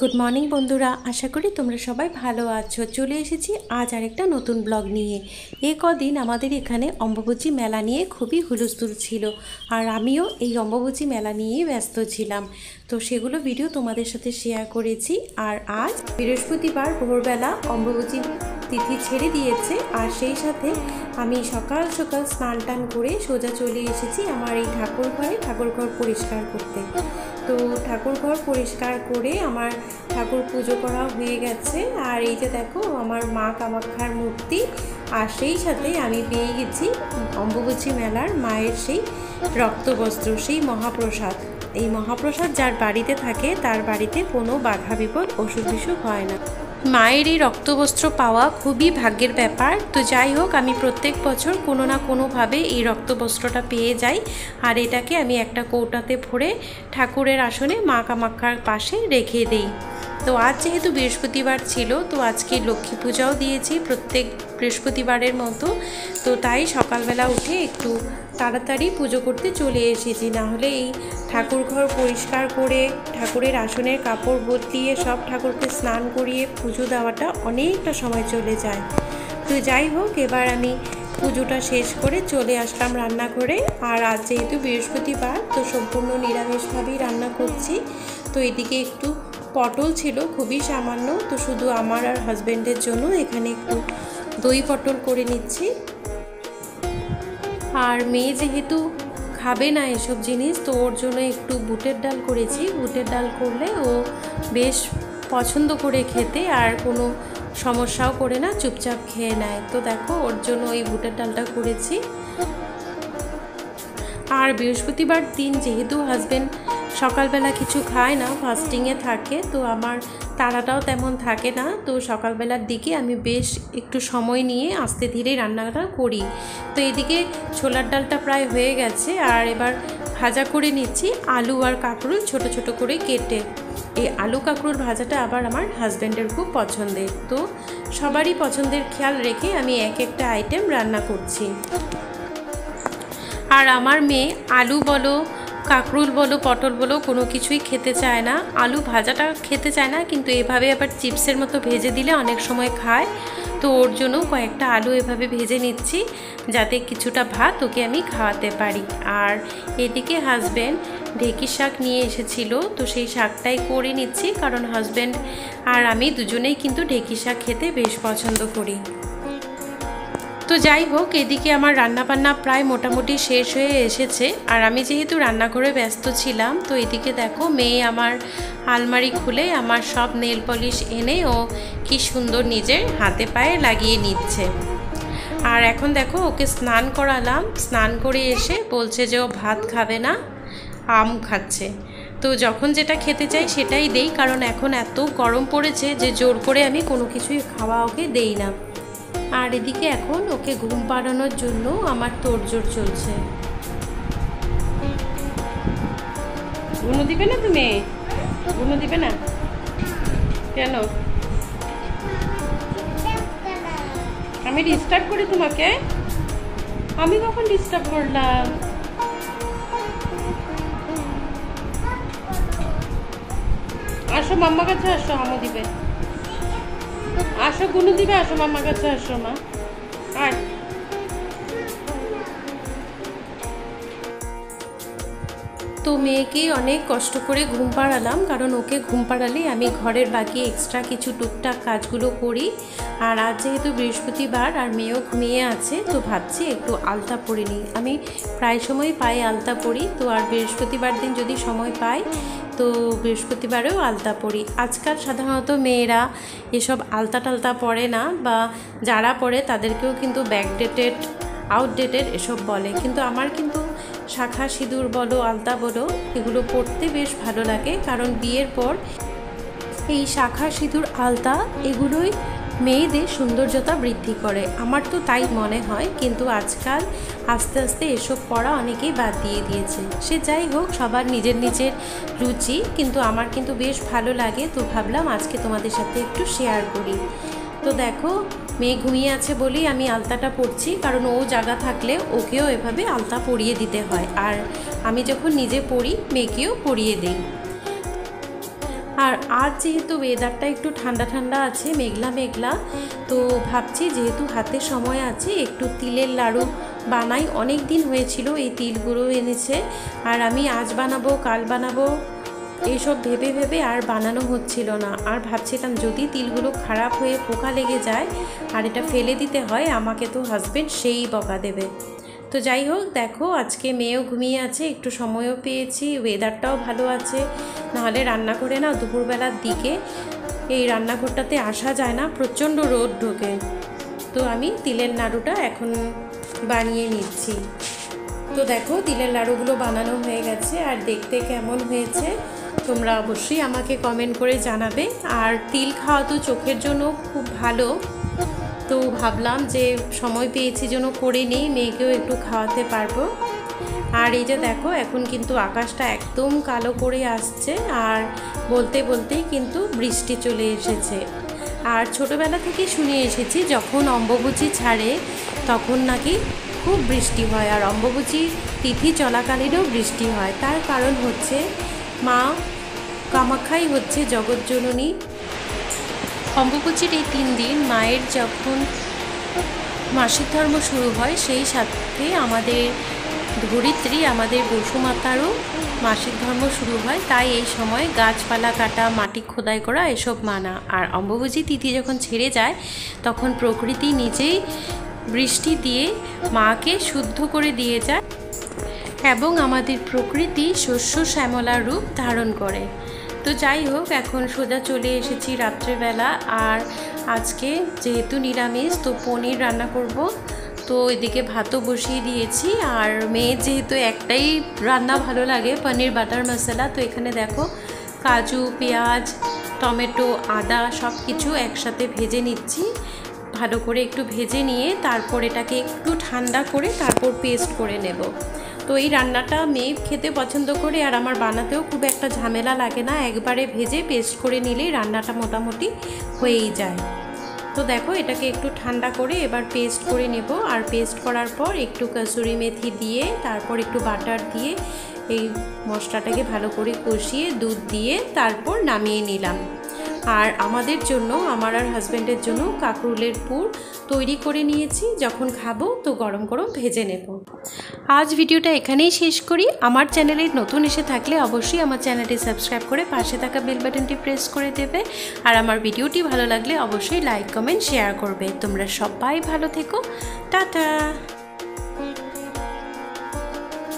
Good morning बंधुरा आशा करी तुम्हारा सबाई भालो आछो। चले एसेछि आज आरेकटा नतून ब्लग निये। ए कदिन आमादेर एखाने अम्बुबाची मेला निये खूबई हुलस्थुल छिलो और आमिओ एई अम्बुबाची मेला निये व्यस्त छिलाम। तो सेगुलो भिडियो तोमादेर साथे शेयर करेछि। और आज बृहस्पतिवार भोरबेला अम्बुबाची तिथि छेड़े दिएছে और सेई साथे आमी सकाल सकाल स्नान टान करे सोजा चले एसेछि आमार एई ठाकुर घरे ठाकुरघर परिष्कार करते। तो ठाकुरघर परिष्कार करे आमार ठाकुर पुजो करा हये गेছে। और এই যে দেখো আমার মা কামাখ্যার মূর্তি আর সেই সাথে আমি পেয়ে গেছি অম্বুবাচী মেলার মায়ের সেই রক্তবস্ত্র, সেই মহাপ্রসাদ। এই মহাপ্রসাদ যার বাড়িতে থাকে তার বাড়িতে কোনো বাধা বিপদ অসুখ বিসুখ হয় না। মায়ের এই রক্তবস্ত্র পাওয়া খুবই ভাগ্যের ব্যাপার। তো যাই হোক আমি প্রত্যেক বছর কোনো না কোনোভাবে এই রক্তবস্ত্রটা পেয়ে যাই আর এটাকে আমি একটা কৌটাতে ভরে ঠাকুরের আসনে মা কামাখ্যার পাশে রেখে দিই। তো আজ যেহেতু বৃহস্পতিবার ছিল তো আজকে লক্ষ্মী পূজাও দিয়েছি প্রত্যেক বৃহস্পতিবারের মতো। তো তাই সকালবেলা উঠে একটু তাড়াতাড়ি পুজো করতে চলে এসেছি, না হলে এই ঠাকুরঘর পরিষ্কার করে ঠাকুরের আসনের কাপড় বদলিয়ে সব ঠাকুরকে স্নান করিয়ে পুজো দেওয়াটা অনেকটা সময় চলে যায়। তো যাই হোক এবার আমি পুজোটা শেষ করে চলে আসলাম রান্নাঘরে। আর আজ যেহেতু বৃহস্পতিবার তো সম্পূর্ণ নিরামিষভাবেই রান্না করছি। তো এদিকে একটু পটল ছিল খুবই সামান্য, তো শুধু আমার আর হাজব্যান্ডের জন্য এখানে একটু দই পটল করে নিচ্ছি। আর মেয়ে যেহেতু খাবে না এসব জিনিস তো ওর জন্য একটু বুটের ডাল করেছি। বুটের ডাল করলে ও বেশ পছন্দ করে খেতে আর কোনো সমস্যাও করে না, চুপচাপ খেয়ে নেয়। তো দেখো ওর জন্য এই বুটের ডালটা করেছি। আর বৃহস্পতিবার দিন যেহেতু হাজব্যান্ড সকালবেলা কিছু খায় না, ফাস্টিংয়ে থাকে, তো আমার তাড়াটাও তেমন থাকে না। তো সকালবেলার দিকে আমি বেশ একটু সময় নিয়ে আস্তে ধীরে রান্নাটা করি। তো এদিকে ছোলার ডালটা প্রায় হয়ে গেছে আর এবার ভাজা করে নিচ্ছি আলু আর কাঁকরোল ছোট ছোট করে কেটে। এই আলু কাঁকরোল ভাজাটা আবার আমার হাজব্যান্ডের খুব পছন্দের। তো সবারই পছন্দের খেয়াল রেখে আমি এক একটা আইটেম রান্না করছি। আর আমার মেয়ে আলু বলো কাঁকরোল বলো পটল বলো কোনো কিছুই খেতে চায় না। আলু ভাজাটা খেতে চায় না, কিন্তু এভাবে আবার চিপসের মতো ভেজে দিলে অনেক সময় খায়। তো ওর জন্য কয়েকটা আলু এভাবে ভেজে নিচ্ছি যাতে কিছুটা ভাত ওকে আমি খাওয়াতে পারি। আর এদিকে হাজব্যান্ড ঢেঁকি শাক নিয়ে এসেছিল, তো সেই শাকটাই করে নিচ্ছি কারণ হাজব্যান্ড আর আমি দুজনেই কিন্তু ঢেঁকি শাক খেতে বেশ পছন্দ করি। তো যাই হোক এদিকে আমার রান্নাবান্না প্রায় মোটামুটি শেষ হয়ে এসেছে। আর আমি যেহেতু রান্নাঘরে ব্যস্ত ছিলাম তো এদিকে দেখো মেয়ে আমার আলমারি খুলে আমার সব নেল পলিশ এনে ও কি সুন্দর নিজের হাতে পায়ে লাগিয়ে নিচ্ছে। আর এখন দেখো ওকে স্নান করালাম, স্নান করে এসে বলছে যে ও ভাত খাবে না, আম খাচ্ছে। তো যখন যেটা খেতে চাই সেটাই দেই, কারণ এখন এত গরম পড়েছে যে জোর করে আমি কোনো কিছুই খাওয়া ওকে দেই না। আর এদিকে এখন ওকে ঘুম পাড়ানোর জন্য আমার তোড়জোড় চলছে। গুনো দিবে না তুমি? গুনো দিবে না কেন? আমি ডিস্টার্ব করি তোমাকে? আমি কখন ডিস্টার্ব করলাম? আসো মাম্মা কাছে আসো, আমও দিবে। আসো গুনো দিবে, আসো মাম্মার কাছে আসো মা। আর তো মেয়েকে অনেক কষ্ট করে ঘুম পাড়ালাম, কারণ ওকে ঘুম পাড়ালেই আমি ঘরের বাকি এক্সট্রা কিছু টুকটাক কাজগুলো করি। আর আজ যেহেতু বৃহস্পতিবার আর মেয়েও ঘুমিয়ে আছে তো ভাবছি একটু আলতা পরে নিই। আমি প্রায় সময় পায়ে আলতা পরি, তো আর বৃহস্পতিবার দিন যদি সময় পাই তো বৃহস্পতিবারেও আলতা পরি। আজকাল সাধারণত মেয়েরা এসব আলতা টালতা পরে না, বা যারা পরে তাদেরকেও কিন্তু ব্যাকডেটেড আউটডেটেড এসব বলে, কিন্তু আমার কিন্তু শাখা সিঁদুর বলো আলতা বলো এগুলো পরতে বেশ ভালো লাগে, কারণ বিয়ের পর এই শাখা সিঁদুর আলতা এগুলোই মেয়েদের সৌন্দর্যতা বৃদ্ধি করে, আমার তো তাই মনে হয়। কিন্তু আজকাল আস্তে আস্তে এসব পরা অনেকেই বাদ দিয়ে দিয়েছে। সে যাই হোক সবার নিজের নিজের রুচি, কিন্তু আমার কিন্তু বেশ ভালো লাগে। তো ভাবলাম আজকে তোমাদের সাথে একটু শেয়ার করি। তো দেখো মেয়ে ঘুমিয়ে আছে বলেই আমি আলতাটা পরছি, কারণ ও জায়গা থাকলে ওকেও এভাবে আলতা পরিয়ে দিতে হয়, আর আমি যখন নিজে পরি মেয়েকেও পরিয়ে দিই। আর আজ যেহেতু ওয়েদারটা একটু ঠান্ডা ঠান্ডা আছে, মেঘলা মেঘলা, তো ভাবছি যেহেতু হাতে সময় আছে একটু তিলের লাড়ু বানাই। অনেক দিন হয়েছিল এই তিলগুলো এনেছে, আর আমি আজ বানাবো কাল বানাবো এইসব ভেবে ভেবে আর বানানো হচ্ছিল না। আর ভাবছিলাম যদি তিলগুলো খারাপ হয়ে পোকা লেগে যায় আর এটা ফেলে দিতে হয়, আমাকে তো হাজবেন্ড সেই বকা দেবে। তো যাই হোক, দেখো আজকে মেয়েও ঘুমিয়ে আছে, একটু সময়ও পেয়েছি, ওয়েদারটাও ভালো আছে। নাহলে রান্না করে না দুপুরবেলার দিকে এই রান্নাঘরটাতে আসা যায় না, প্রচণ্ড রোদ ঢোকে। তো আমি তিলের নাড়ুটা এখন বানিয়ে নিচ্ছি। তো দেখো তিলের লাড়ুগুলো বানানো হয়ে গেছে, আর দেখতে কেমন হয়েছে তোমরা অবশ্যই আমাকে কমেন্ট করে জানাবে। আর তিল খাওয়া তো চোখের জন্য খুব ভালো, তো ভাবলাম যে সময় পেয়েছি জন্য করে নিই, মেয়েকেও একটু খাওয়াতে পারবো। আর এই যে দেখো এখন কিন্তু আকাশটা একদম কালো করে আসছে, আর বলতে বলতেই কিন্তু বৃষ্টি চলে এসেছে। আর ছোটোবেলা থেকে শুনে এসেছি যখন অম্বুবাচী ছাড়ে তখন নাকি খুব বৃষ্টি হয়, আর অম্বুবাচী তিথি চলাকালীনও বৃষ্টি হয়। তার কারণ হচ্ছে মা কামাখ্যাই হচ্ছে জগৎজননী। অম্বুবাচীর এই 3 দিন মায়ের যখন মাসিক ধর্ম শুরু হয়, সেই সাথে আমাদের ধরিত্রী আমাদের বসুমাতারও মাসিক ধর্ম শুরু হয়। তাই এই সময় গাছপালা কাটা, মাটি খোদাই করা এসব মানা। আর অম্বুবাচী তিথি যখন ছেড়ে যায় তখন প্রকৃতি নিজেই বৃষ্টি দিয়ে মাকে শুদ্ধ করে দিয়ে যায় এবং আমাদের প্রকৃতি শস্য শ্যামলার রূপ ধারণ করে। তো যাই হোক, এখন সোজা চলে এসেছি রাত্রেবেলা। আর আজকে যেহেতু নিরামিষ, তো পনির রান্না করব। তো এদিকে ভাতও বসিয়ে দিয়েছি। আর মেয়ের যেহেতু একটাই রান্না ভালো লাগে, পনির বাটার মশলা, তো এখানে দেখো কাজু, পেঁয়াজ, টমেটো, আদা সব কিছু একসাথে ভেজে নিচ্ছি। ভালো করে একটু ভেজে নিয়ে তারপর এটাকে একটু ঠান্ডা করে তারপর পেস্ট করে নেব। তো এই রান্নাটা মেয়ে খেতে পছন্দ করে, আর আমার বানাতেও খুব একটা ঝামেলা লাগে না, একবারে ভেজে পেস্ট করে নিলেই রান্নাটা মোটামুটি হয়েই যায়। তো দেখো এটাকে একটু ঠান্ডা করে এবার পেস্ট করে নেব। আর পেস্ট করার পর একটু কসুরি মেথি দিয়ে তারপর একটু বাটার দিয়ে এই মশলাটাকে ভালো করে কষিয়ে দুধ দিয়ে তারপর নামিয়ে নিলাম। আর আমাদের জন্য, আমার আর হাজব্যান্ডের জন্য কাঁকরোলের পুর তৈরি করে নিয়েছি, যখন খাবো তো গরম গরম ভেজে নেব। আজ ভিডিওটা এখানেই শেষ করি। আমার চ্যানেলে নতুন এসে থাকলে অবশ্যই আমার চ্যানেলটি সাবস্ক্রাইব করে পাশে থাকা বেল বাটনটি প্রেস করে দেবে। আর আমার ভিডিওটি ভালো লাগলে অবশ্যই লাইক, কমেন্ট, শেয়ার করবে। তোমরা সবাই ভালো থেকো, টাটা।